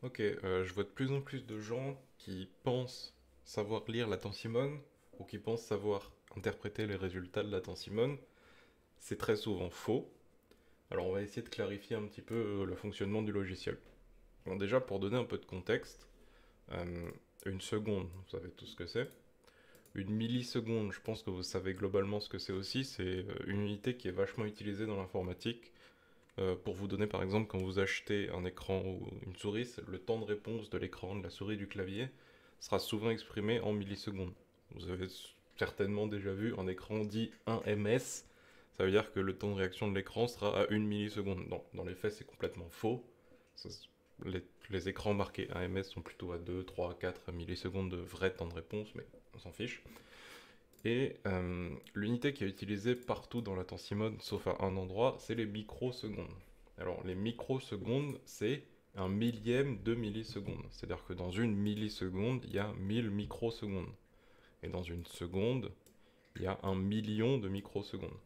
Ok, je vois de plus en plus de gens qui pensent savoir lire la Simone ou qui pensent savoir interpréter les résultats de la Simone. C'est très souvent faux. Alors on va essayer de clarifier un petit peu le fonctionnement du logiciel. Bon, déjà, pour donner un peu de contexte, euh, une seconde, vous savez tout ce que c'est. Une milliseconde, je pense que vous savez globalement ce que c'est aussi. C'est une unité qui est vachement utilisée dans l'informatique. Pour vous donner par exemple, quand vous achetez un écran ou une souris, le temps de réponse de l'écran, de la souris, du clavier sera souvent exprimé en millisecondes. Vous avez certainement déjà vu un écran dit 1 ms, ça veut dire que le temps de réaction de l'écran sera à 1 milliseconde. Dans les faits, c'est complètement faux. Ça, les écrans marqués 1 ms sont plutôt à 2, 3, 4 millisecondes de vrai temps de réponse, mais on s'en fiche. Et l'unité qui est utilisée partout dans la Simone, sauf à un endroit, c'est les microsecondes. Alors les microsecondes, c'est un millième de milliseconde. C'est-à-dire que dans une milliseconde, il y a 1000 microsecondes. Et dans une seconde, il y a 1 million de microsecondes.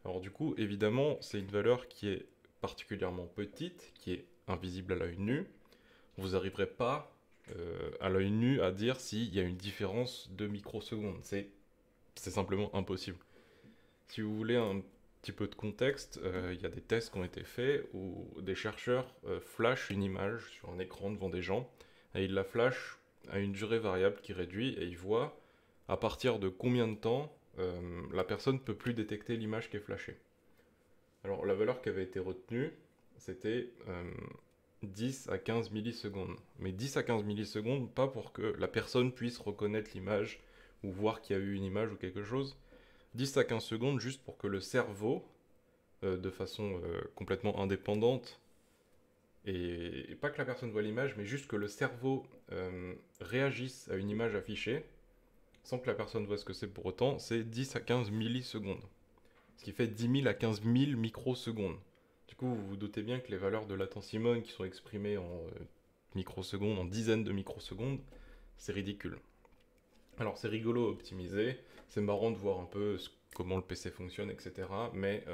Alors du coup, évidemment, c'est une valeur qui est particulièrement petite, qui est invisible à l'œil nu. Vous n'arriverez pas à l'œil nu à dire s'il y a une différence de microsecondes. C'est simplement impossible. Si vous voulez un petit peu de contexte, il y a des tests qui ont été faits où des chercheurs flashent une image sur un écran devant des gens et ils la flashent à une durée variable qui réduit et ils voient à partir de combien de temps la personne ne peut plus détecter l'image qui est flashée. Alors la valeur qui avait été retenue, c'était 10 à 15 millisecondes. Mais 10 à 15 millisecondes, pas pour que la personne puisse reconnaître l'image ou voir qu'il y a eu une image ou quelque chose, 10 à 15 secondes juste pour que le cerveau, de façon complètement indépendante, et pas que la personne voit l'image, mais juste que le cerveau réagisse à une image affichée, sans que la personne voit ce que c'est pour autant, c'est 10 à 15 millisecondes. Ce qui fait 10 000 à 15 000 microsecondes. Du coup, vous vous doutez bien que les valeurs de latence Simone qui sont exprimées en microsecondes, en dizaines de microsecondes, c'est ridicule. Alors c'est rigolo à optimiser, c'est marrant de voir un peu comment le PC fonctionne, etc. Mais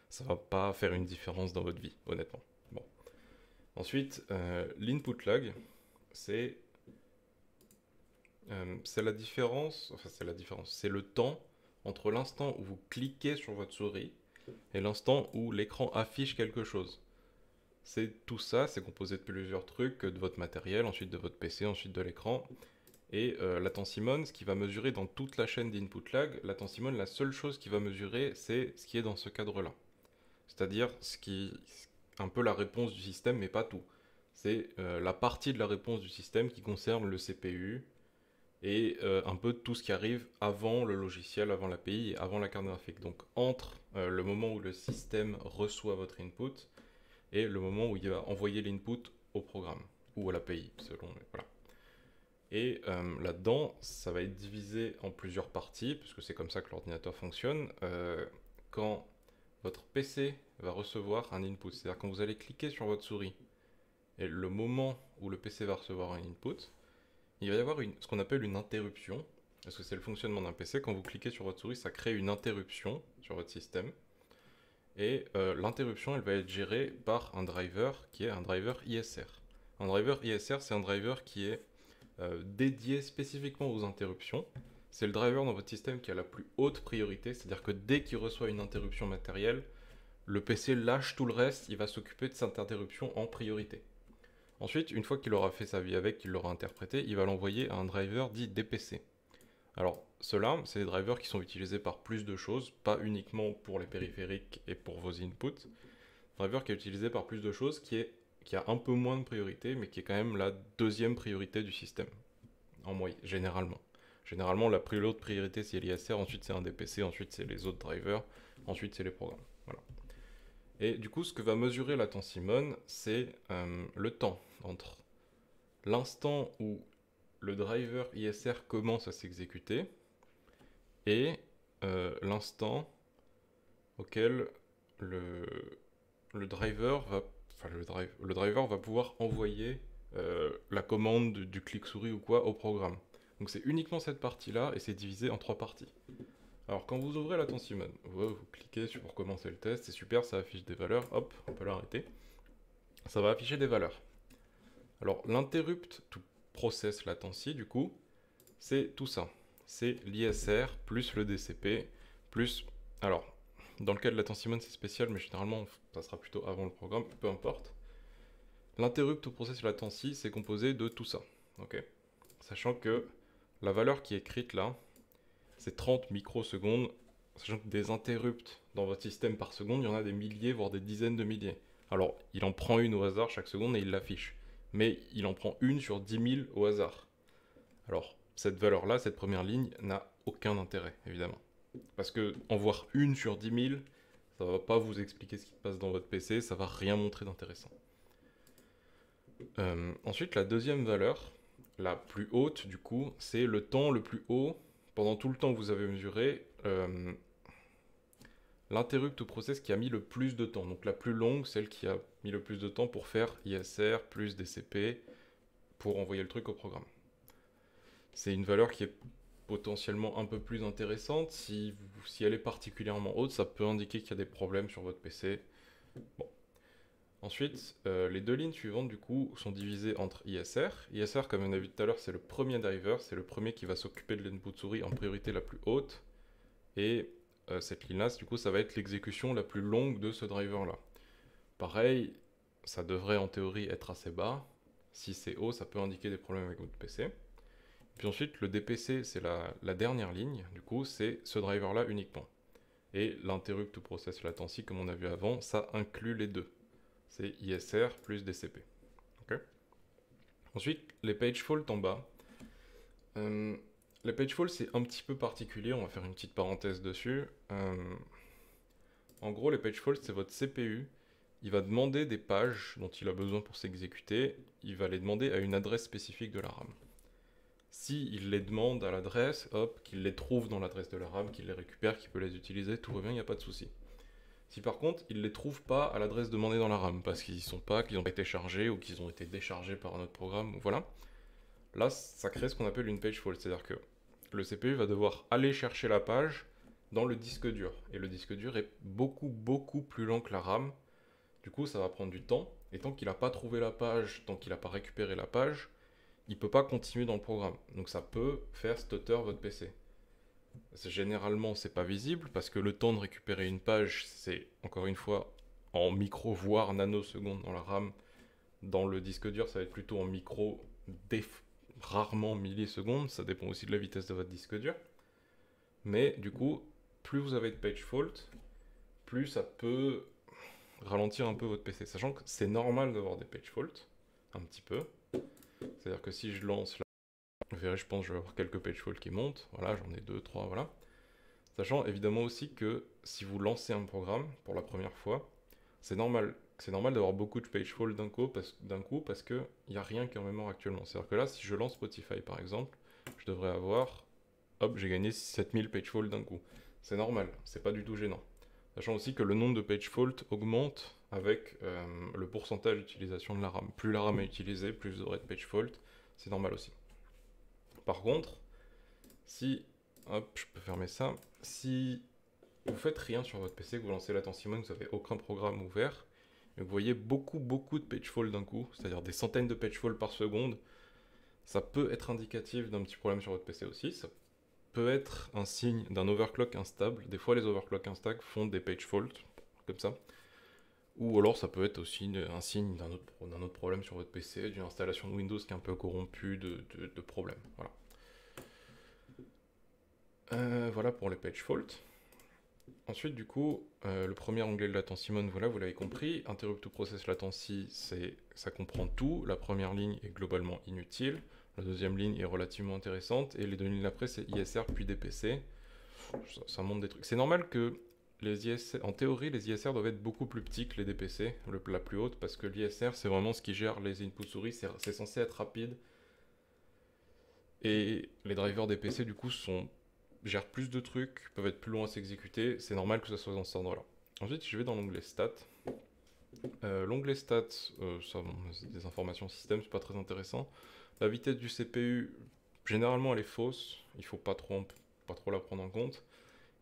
ça va pas faire une différence dans votre vie, honnêtement. Bon. Ensuite, l'input lag, c'est c'est la différence, enfin c'est la différence, c'est le temps entre l'instant où vous cliquez sur votre souris et l'instant où l'écran affiche quelque chose. C'est tout ça, c'est composé de plusieurs trucs, de votre matériel, ensuite de votre PC, ensuite de l'écran. Et Simone, ce qui va mesurer dans toute la chaîne d'input lag, Simone, la seule chose qui va mesurer, c'est ce qui est dans ce cadre-là. C'est-à-dire un peu la réponse du système, mais pas tout. C'est la partie de la réponse du système qui concerne le CPU et un peu tout ce qui arrive avant le logiciel, avant l'API et avant la carte graphique. Donc entre le moment où le système reçoit votre input et le moment où il va envoyer l'input au programme ou à l'API, selon. Voilà. Et là-dedans, ça va être divisé en plusieurs parties, puisque c'est comme ça que l'ordinateur fonctionne. Quand votre PC va recevoir un input, c'est-à-dire quand vous allez cliquer sur votre souris, et le moment où le PC va recevoir un input, il va y avoir ce qu'on appelle une interruption, parce que c'est le fonctionnement d'un PC. Quand vous cliquez sur votre souris, ça crée une interruption sur votre système. Et l'interruption, elle va être gérée par un driver qui est un driver ISR. Un driver ISR, c'est un driver qui est dédié spécifiquement aux interruptions. C'est le driver dans votre système qui a la plus haute priorité, c'est-à-dire que dès qu'il reçoit une interruption matérielle, le PC lâche tout le reste, il va s'occuper de cette interruption en priorité. Ensuite, une fois qu'il aura fait sa vie avec, qu'il l'aura interprété, il va l'envoyer à un driver dit DPC. Alors, ceux-là, c'est des drivers qui sont utilisés par plus de choses, pas uniquement pour les périphériques et pour vos inputs. Driver qui est utilisé par plus de choses, qui a un peu moins de priorité, mais qui est quand même la deuxième priorité du système, en moyenne, généralement. Généralement, l'autre priorité c'est l'ISR, ensuite c'est un DPC, ensuite c'est les autres drivers, ensuite c'est les programmes. Voilà. Et du coup, ce que va mesurer la Simone, c'est le temps entre l'instant où le driver ISR commence à s'exécuter et l'instant auquel le, le driver va, le driver va pouvoir envoyer la commande du clic-souris ou quoi au programme. Donc c'est uniquement cette partie-là et c'est divisé en trois parties. Alors quand vous ouvrez la Simone, vous cliquez pour commencer le test, c'est super, ça affiche des valeurs, hop, on peut l'arrêter. Ça va afficher des valeurs. Alors, l'interrupt to process latency, du coup, c'est tout ça. C'est l'ISR plus le DCP plus... Alors, dans le cas de l'AttenCimon, c'est spécial, mais généralement, ça sera plutôt avant le programme, peu importe. L'interrupt to process latency, c'est composé de tout ça. Ok. Sachant que la valeur qui est écrite là, c'est 30 microsecondes. Sachant que des interrupts dans votre système par seconde, il y en a des milliers, voire des dizaines de milliers. Alors, il en prend une au hasard chaque seconde et il l'affiche. Mais il en prend une sur 10 000 au hasard. Alors, cette valeur-là, cette première ligne, n'a aucun intérêt, évidemment. Parce que en voir une sur 10 000, ça va pas vous expliquer ce qui se passe dans votre PC, ça va rien montrer d'intéressant. Ensuite, la deuxième valeur, la plus haute, du coup, c'est le temps le plus haut. Pendant tout le temps que vous avez mesuré, l'interrupt process qui a mis le plus de temps. Donc la plus longue, celle qui a mis le plus de temps pour faire ISR plus DCP pour envoyer le truc au programme. C'est une valeur qui est potentiellement un peu plus intéressante. Si elle est particulièrement haute, ça peut indiquer qu'il y a des problèmes sur votre PC. Bon. Ensuite, les deux lignes suivantes, du coup, sont divisées entre ISR. ISR, comme on a vu tout à l'heure, c'est le premier driver, c'est le premier qui va s'occuper de l'input souris en priorité la plus haute. Et cette ligne-là, du coup, ça va être l'exécution la plus longue de ce driver-là. Pareil, ça devrait en théorie être assez bas. Si c'est haut, ça peut indiquer des problèmes avec votre PC. Puis ensuite, le DPC, c'est la dernière ligne. Du coup, c'est ce driver-là uniquement. Et l'interrupt to process latency, comme on a vu avant, ça inclut les deux. C'est ISR plus DCP. Okay. Ensuite, les page faults en bas. Les page faults, c'est un petit peu particulier. On va faire une petite parenthèse dessus. En gros, les page faults, c'est votre CPU. Il va demander des pages dont il a besoin pour s'exécuter. Il va les demander à une adresse spécifique de la RAM. S'il les demande à l'adresse, hop, qu'il les trouve dans l'adresse de la RAM, qu'il les récupère, qu'il peut les utiliser, tout va bien, il n'y a pas de souci. Si par contre, il ne les trouve pas à l'adresse demandée dans la RAM, parce qu'ils sont pas, qu'ils ont été chargés ou qu'ils ont été déchargés par un autre programme, voilà, là, ça crée ce qu'on appelle une page fault, c'est-à-dire que le CPU va devoir aller chercher la page dans le disque dur, et le disque dur est beaucoup plus lent que la RAM, du coup ça va prendre du temps, et tant qu'il n'a pas trouvé la page, tant qu'il n'a pas récupéré la page, il ne peut pas continuer dans le programme. Donc ça peut faire stutter votre PC. Généralement, c'est pas visible parce que le temps de récupérer une page, c'est encore une fois en micro voire nanosecondes dans la RAM. Dans le disque dur, ça va être plutôt en micro, rarement millisecondes. Ça dépend aussi de la vitesse de votre disque dur. Mais du coup, plus vous avez de page fault, plus ça peut ralentir un peu votre PC. Sachant que c'est normal d'avoir des page faults, un petit peu. C'est-à-dire que si je lance là, vous verrez, je pense que je vais avoir quelques page faults qui montent. Voilà, j'en ai 2, 3, voilà. Sachant évidemment aussi que si vous lancez un programme pour la première fois, c'est normal d'avoir beaucoup de page faults d'un coup parce qu'il n'y a rien qui est en mémoire actuellement. C'est-à-dire que là, si je lance Spotify par exemple, je devrais avoir, hop, j'ai gagné 7000 page faults d'un coup. C'est normal, c'est pas du tout gênant. Sachant aussi que le nombre de page faults augmente avec le pourcentage d'utilisation de la RAM. Plus la RAM est utilisée, plus vous aurez de page faults, c'est normal aussi. Par contre, si, hop, je peux fermer ça, si vous faites rien sur votre PC, que vous lancez l'AttenCimon, vous n'avez aucun programme ouvert, et que vous voyez beaucoup de page faults d'un coup, c'est-à-dire des centaines de page faults par seconde, ça peut être indicatif d'un petit problème sur votre PC aussi, ça peut être un signe d'un overclock instable. Des fois, les overclock instables font des page faults, comme ça. Ou alors, ça peut être aussi un signe d'un autre problème sur votre PC, d'une installation de Windows qui est un peu corrompue, de problèmes. Voilà. Voilà pour les page faults. Ensuite, du coup, le premier onglet de l'AttenCimon, voilà, vous l'avez compris. Interrupt to process latency, ça comprend tout. La première ligne est globalement inutile. La deuxième ligne est relativement intéressante. Et les deux lignes après, c'est ISR puis DPC. Ça montre des trucs. C'est normal que les ISR, en théorie, les ISR doivent être beaucoup plus petits que les DPC, la plus haute, parce que l'ISR, c'est vraiment ce qui gère les inputs souris. C'est censé être rapide. Et les drivers DPC, du coup, gèrent plus de trucs, peuvent être plus longs à s'exécuter, c'est normal que ça soit dans cet ordre-là. Ensuite, je vais dans l'onglet Stats. L'onglet Stats, c'est des informations système, c'est pas très intéressant. La vitesse du CPU, généralement, elle est fausse, il faut pas trop la prendre en compte.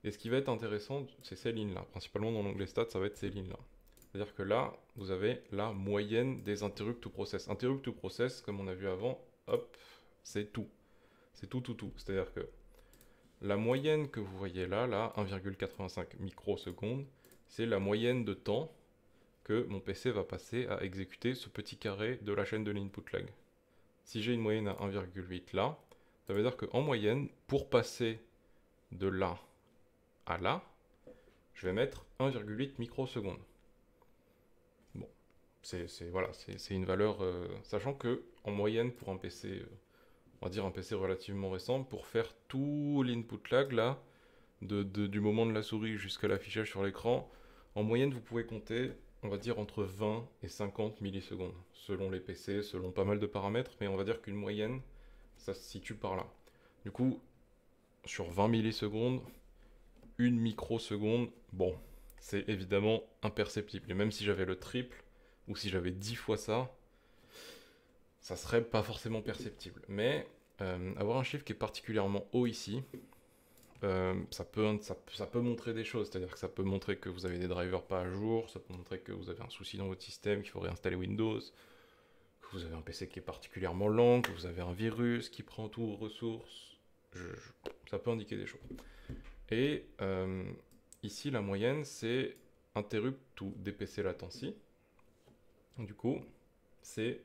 Et ce qui va être intéressant, c'est ces lignes-là. Principalement dans l'onglet Stats, ça va être ces lignes-là. C'est-à-dire que là, vous avez la moyenne des interrupts to process. Interrupt to process, comme on a vu avant, hop, c'est tout. C'est tout, tout, tout. C'est-à-dire que la moyenne que vous voyez là, 1,85 microsecondes, c'est la moyenne de temps que mon PC va passer à exécuter ce petit carré de la chaîne de l'input lag. Si j'ai une moyenne à 1,8 là, ça veut dire qu'en moyenne, pour passer de là à là, je vais mettre 1,8 microsecondes. Bon, c'est une valeur, sachant que en moyenne pour un PC, on va dire un PC relativement récent, pour faire tout l'input lag là, du moment de la souris jusqu'à l'affichage sur l'écran, en moyenne vous pouvez compter, on va dire entre 20 et 50 millisecondes, selon les PC, selon pas mal de paramètres, mais on va dire qu'une moyenne, ça se situe par là. Du coup, sur 20 millisecondes, une microseconde, bon, c'est évidemment imperceptible. Et même si j'avais le triple, ou si j'avais 10 fois ça, ça serait pas forcément perceptible. Mais avoir un chiffre qui est particulièrement haut ici, ça peut montrer des choses. C'est-à-dire que ça peut montrer que vous avez des drivers pas à jour, ça peut montrer que vous avez un souci dans votre système, qu'il faut réinstaller Windows, que vous avez un PC qui est particulièrement lent, que vous avez un virus qui prend tout aux ressources. Ça peut indiquer des choses. Et ici, la moyenne, c'est interrupt to DPC latency. Du coup, c'est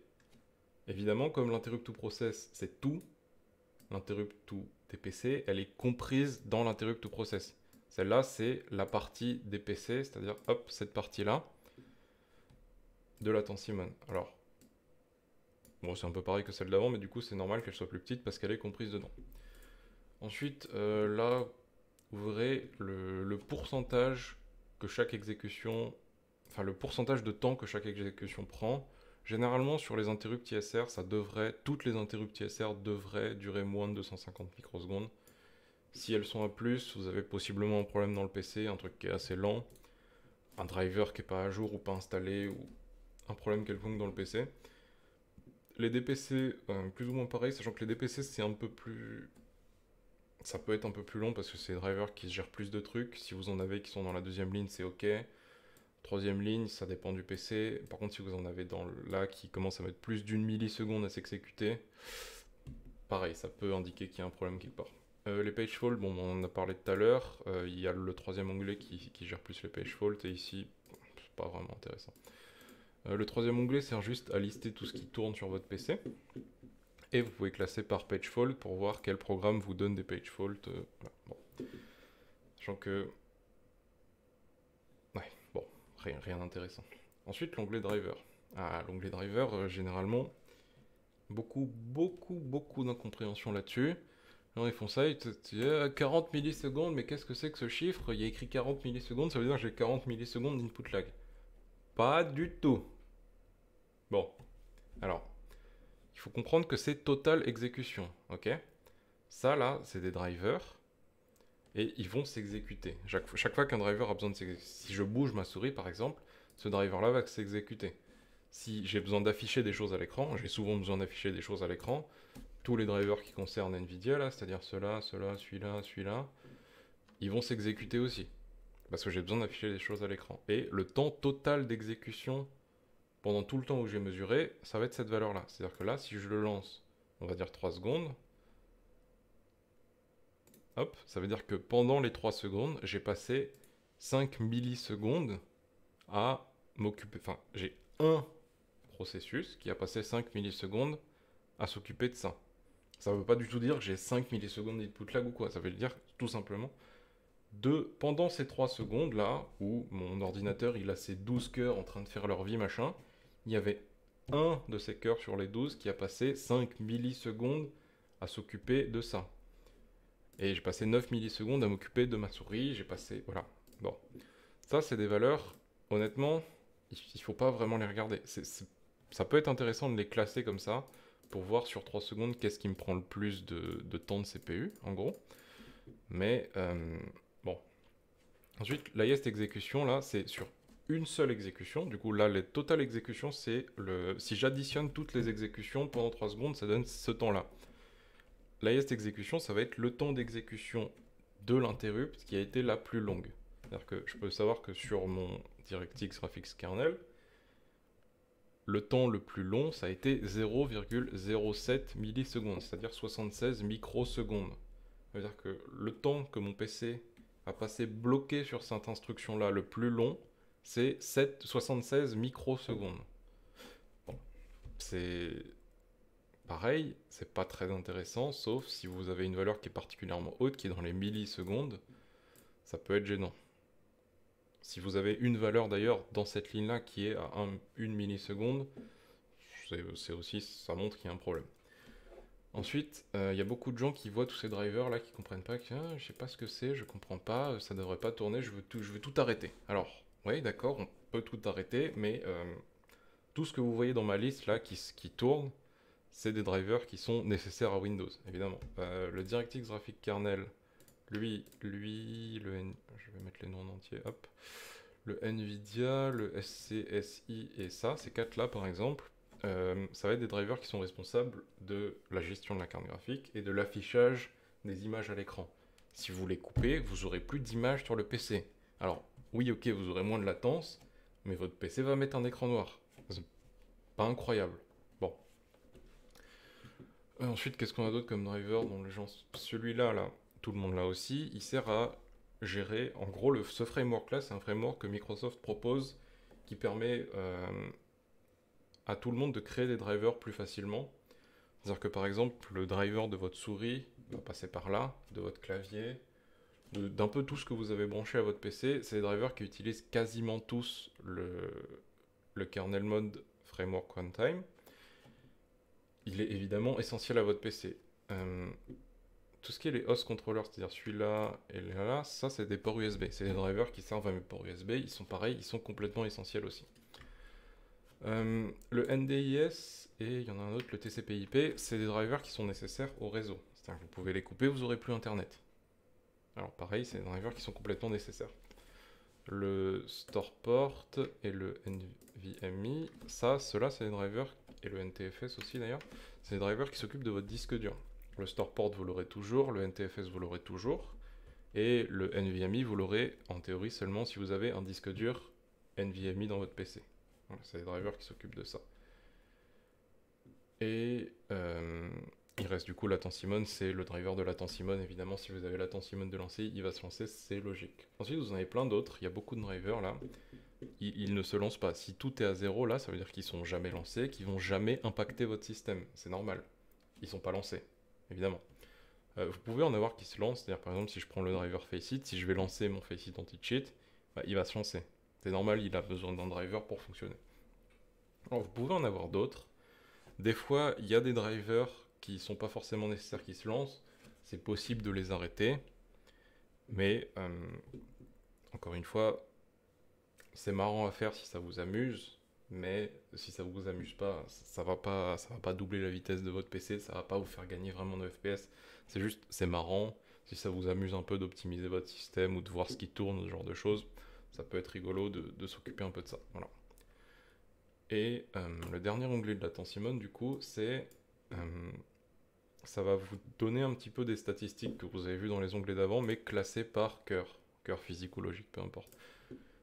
évidemment, comme l'interrupt to process, c'est tout, l'interrupt to DPC, elle est comprise dans l'interrupt to process. Celle-là, c'est la partie DPC, c'est-à-dire, hop, cette partie-là de latency mon. Alors, bon, c'est un peu pareil que celle d'avant, mais du coup, c'est normal qu'elle soit plus petite parce qu'elle est comprise dedans. Ensuite, là, vous verrez le pourcentage que chaque exécution, enfin le pourcentage de temps que chaque exécution prend. Généralement sur les interrupts ISR, toutes les interrupts ISR devraient durer moins de 250 microsecondes. Si elles sont à plus, vous avez possiblement un problème dans le PC, un truc qui est assez lent, un driver qui n'est pas à jour ou pas installé, ou un problème quelconque dans le PC. Les DPC, plus ou moins pareil, sachant que les DPC c'est un peu plus... Ça peut être un peu plus long parce que c'est des drivers qui gèrent plus de trucs. Si vous en avez qui sont dans la deuxième ligne, c'est ok. Troisième ligne, ça dépend du PC. Par contre, si vous en avez là qui commence à mettre plus d'une milliseconde à s'exécuter, pareil, ça peut indiquer qu'il y a un problème quelque part. Les page faults, bon, on en a parlé tout à l'heure. Il y a le troisième onglet qui gère plus les page faults et ici, c'est pas vraiment intéressant. Le troisième onglet sert juste à lister tout ce qui tourne sur votre PC. Et vous pouvez classer par page fault pour voir quel programme vous donne des page faults. Voilà. Bon. Sachant que... Ouais, bon, rien d'intéressant. Ensuite, l'onglet driver. Ah, l'onglet driver, généralement, beaucoup d'incompréhension là-dessus. Alors, ils font ça, ils te disent 40 millisecondes, mais qu'est-ce que c'est que ce chiffre? Il y a écrit 40 millisecondes, ça veut dire que j'ai 40 millisecondes d'input lag. Pas du tout. Bon, alors, il faut comprendre que c'est total exécution, ok? Ça là, c'est des drivers et ils vont s'exécuter. Chaque fois qu'un driver a besoin de s'exécuter, si je bouge ma souris par exemple, ce driver là va s'exécuter. Si j'ai besoin d'afficher des choses à l'écran, j'ai souvent besoin d'afficher des choses à l'écran, tous les drivers qui concernent Nvidia là, c'est-à-dire celui-là, celui-là, ils vont s'exécuter aussi. Parce que j'ai besoin d'afficher des choses à l'écran. Et le temps total d'exécution pendant tout le temps où j'ai mesuré, ça va être cette valeur-là. C'est-à-dire que là, si je le lance, on va dire 3 secondes, hop, ça veut dire que pendant les 3 secondes, j'ai passé 5 millisecondes à m'occuper. Enfin, j'ai un processus qui a passé 5 millisecondes à s'occuper de ça. Ça ne veut pas du tout dire que j'ai 5 millisecondes d'input lag ou quoi. Ça veut dire tout simplement pendant ces 3 secondes là, où mon ordinateur il a ses 12 cœurs en train de faire leur vie machin, il y avait un de ces cœurs sur les 12 qui a passé 5 millisecondes à s'occuper de ça. Et j'ai passé 9 millisecondes à m'occuper de ma souris, j'ai passé... Voilà. Bon. Ça, c'est des valeurs, honnêtement, il faut pas vraiment les regarder. Ça peut être intéressant de les classer comme ça, pour voir sur 3 secondes qu'est-ce qui me prend le plus de temps de CPU, en gros. Mais, bon. Ensuite, l'highest exécution, là, c'est sur une seule exécution. Du coup, là, les total exécutions, c'est le... Si j'additionne toutes les exécutions pendant 3 secondes, ça donne ce temps-là. L'highest exécution, ça va être le temps d'exécution de l'interrupt qui a été la plus longue. C'est-à-dire que je peux savoir que sur mon DirectX Graphics Kernel, le temps le plus long, ça a été 0,07 millisecondes, c'est-à-dire 76 microsecondes. Ça veut dire que le temps que mon PC a passé bloqué sur cette instruction-là, le plus long, c'est 76 microsecondes. Bon, c'est pareil, c'est pas très intéressant, sauf si vous avez une valeur qui est particulièrement haute, qui est dans les millisecondes, ça peut être gênant. Si vous avez une valeur d'ailleurs dans cette ligne-là qui est à 1 milliseconde, c'est aussi, ça montre qu'il y a un problème. Ensuite, il y a beaucoup de gens qui voient tous ces drivers là qui comprennent pas, que je sais pas ce que c'est, je comprends pas, ça devrait pas tourner, je veux tout arrêter. Alors, oui, d'accord, on peut tout arrêter, mais tout ce que vous voyez dans ma liste là qui tourne, c'est des drivers qui sont nécessaires à Windows, évidemment. Le DirectX Graphics Kernel, lui, je vais mettre les noms en entier, hop. Le NVIDIA, le SCSI et ça, ces quatre là par exemple, ça va être des drivers qui sont responsables de la gestion de la carte graphique et de l'affichage des images à l'écran. Si vous les coupez, vous aurez plus d'images sur le PC. Alors, oui, ok, vous aurez moins de latence, mais votre PC va mettre un écran noir. C'est pas incroyable. Bon. Ensuite, qu'est-ce qu'on a d'autre comme driver dans le genre. Celui-là, là, tout le monde l'a aussi, il sert à gérer, en gros, ce framework-là, c'est un framework que Microsoft propose qui permet à tout le monde de créer des drivers plus facilement. C'est-à-dire que par exemple, le driver de votre souris va passer par là, de votre clavier, d'un peu tout ce que vous avez branché à votre PC. C'est des drivers qui utilisent quasiment tous le kernel mode framework runtime. Il est évidemment essentiel à votre PC. Tout ce qui est les host controllers, c'est-à-dire celui-là et là, ça c'est des ports USB. C'est des drivers qui servent à mes ports USB. Ils sont pareils, ils sont complètement essentiels aussi. Le NDIS et il y en a un autre, le TCP/IP, c'est des drivers qui sont nécessaires au réseau. C'est-à-dire que vous pouvez les couper, vous n'aurez plus Internet. Alors pareil, c'est des drivers qui sont complètement nécessaires. Le Storeport et le NVMe, ceux-là, c'est des drivers, et le NTFS aussi d'ailleurs, c'est des drivers qui s'occupent de votre disque dur. Le Storeport, vous l'aurez toujours, le NTFS, vous l'aurez toujours, et le NVMe, vous l'aurez en théorie seulement si vous avez un disque dur NVMe dans votre PC. Voilà, c'est des drivers qui s'occupent de ça. Et il reste du coup l'AttenSimon, c'est le driver de l'AttenSimon. Évidemment, si vous avez l'AttenSimon de lancer, il va se lancer, c'est logique. Ensuite, vous en avez plein d'autres, il y a beaucoup de drivers là. Ils ne se lancent pas. Si tout est à zéro là, ça veut dire qu'ils sont jamais lancés, qu'ils vont jamais impacter votre système. C'est normal. Ils sont pas lancés, évidemment. Vous pouvez en avoir qui se lancent, c'est-à-dire par exemple si je prends le driver Faceit, si je vais lancer mon Faceit anti-cheat, il va se lancer. C'est normal, il a besoin d'un driver pour fonctionner. Alors vous pouvez en avoir d'autres. Des fois, il y a des drivers qui sont pas forcément nécessaires qui se lancent. C'est possible de les arrêter. Mais, encore une fois, c'est marrant à faire si ça vous amuse. Mais si ça vous amuse pas, ça va pas doubler la vitesse de votre PC, ça va pas vous faire gagner vraiment de FPS. C'est juste, c'est marrant. Si ça vous amuse un peu d'optimiser votre système ou de voir ce qui tourne, ce genre de choses, ça peut être rigolo de s'occuper un peu de ça. Voilà. Et le dernier onglet de l'AttenSimon, du coup, c'est ça va vous donner un petit peu des statistiques que vous avez vues dans les onglets d'avant, mais classées par cœur physique ou logique, peu importe.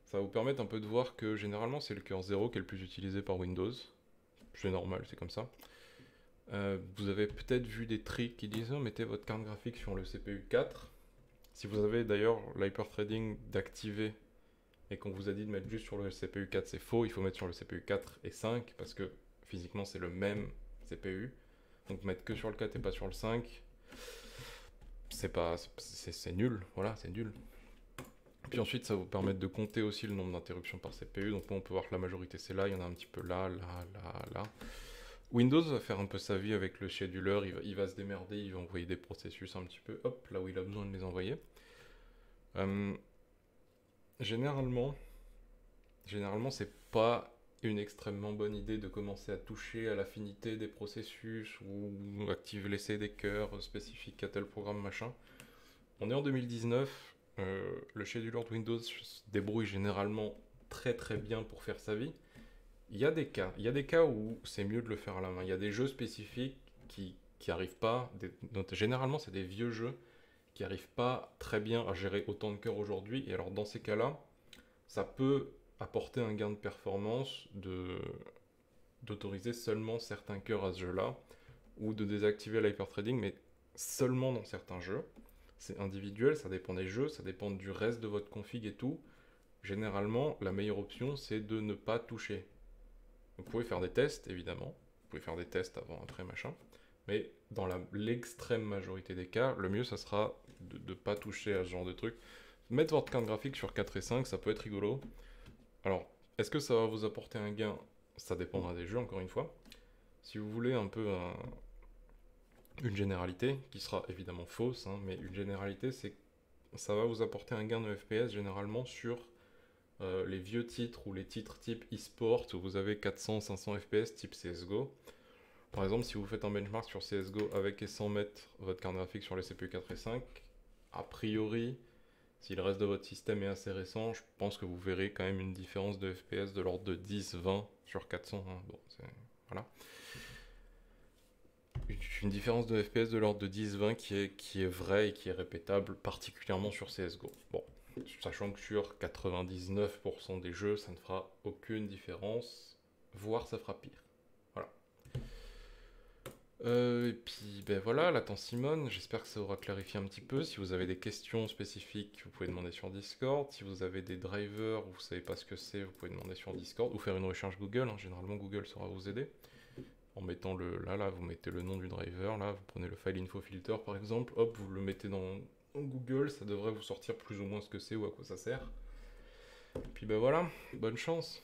Ça va vous permettre un peu de voir que généralement c'est le cœur 0 qui est le plus utilisé par Windows. C'est normal, c'est comme ça. Vous avez peut-être vu des tricks qui disent mettez votre carte graphique sur le CPU 4. Si vous avez d'ailleurs l'hyperthreading d'activer et qu'on vous a dit de mettre juste sur le CPU 4, c'est faux, il faut mettre sur le CPU 4 et 5 parce que physiquement c'est le même CPU. Donc mettre que sur le 4 et pas sur le 5, c'est nul, voilà, c'est nul. Puis ensuite, ça va vous permettre de compter aussi le nombre d'interruptions par CPU. Donc on peut voir que la majorité c'est là, il y en a un petit peu là, là, là, là. Windows va faire un peu sa vie avec le scheduler, il va se démerder, il va envoyer des processus un petit peu, hop, là où il a besoin de les envoyer. Généralement, c'est pas une extrêmement bonne idée de commencer à toucher à l'affinité des processus ou activer l'essai des cœurs spécifiques à tel programme machin. On est en 2019, le scheduler de Windows se débrouille généralement très très bien pour faire sa vie. Il y a des cas où c'est mieux de le faire à la main. Il y a des jeux spécifiques qui arrivent pas, généralement c'est des vieux jeux qui arrivent pas très bien à gérer autant de cœurs aujourd'hui. Et alors dans ces cas-là, ça peut apporter un gain de performance d'autoriser seulement certains cœurs à ce jeu-là, ou de désactiver l'hypertrading, mais seulement dans certains jeux. C'est individuel, ça dépend des jeux, ça dépend du reste de votre config et tout. Généralement, la meilleure option, c'est de ne pas toucher. Vous pouvez faire des tests, évidemment. Vous pouvez faire des tests avant, après, machin. Mais dans l'extrême majorité des cas, le mieux, ça sera de ne pas toucher à ce genre de truc. Mettre votre carte graphique sur 4 et 5, ça peut être rigolo. Alors, est-ce que ça va vous apporter un gain? Ça dépendra des jeux, encore une fois. Si vous voulez un peu une généralité, qui sera évidemment fausse, hein, mais une généralité, c'est que ça va vous apporter un gain de FPS généralement sur les vieux titres ou les titres type e-sport où vous avez 400-500 FPS type CSGO. Par exemple, si vous faites un benchmark sur CSGO avec et sans mettre votre carte graphique sur les CPU 4 et 5, a priori, si le reste de votre système est assez récent, je pense que vous verrez quand même une différence de FPS de l'ordre de 10-20 sur 400. Hein. Bon, voilà. Une différence de FPS de l'ordre de 10-20 qui est vraie et qui est répétable, particulièrement sur CSGO. Bon, sachant que sur 99% des jeux, ça ne fera aucune différence, voire ça fera pire. Voilà. Et puis, ben voilà, la Simone, j'espère que ça aura clarifié un petit peu. Si vous avez des questions spécifiques, vous pouvez demander sur Discord. Si vous avez des drivers, vous savez pas ce que c'est, vous pouvez demander sur Discord ou faire une recherche Google. Hein. Généralement, Google saura vous aider. En mettant là, vous mettez le nom du driver, là, vous prenez le file info filter par exemple, hop, vous le mettez dans Google, ça devrait vous sortir plus ou moins ce que c'est ou à quoi ça sert. Et puis ben voilà, bonne chance.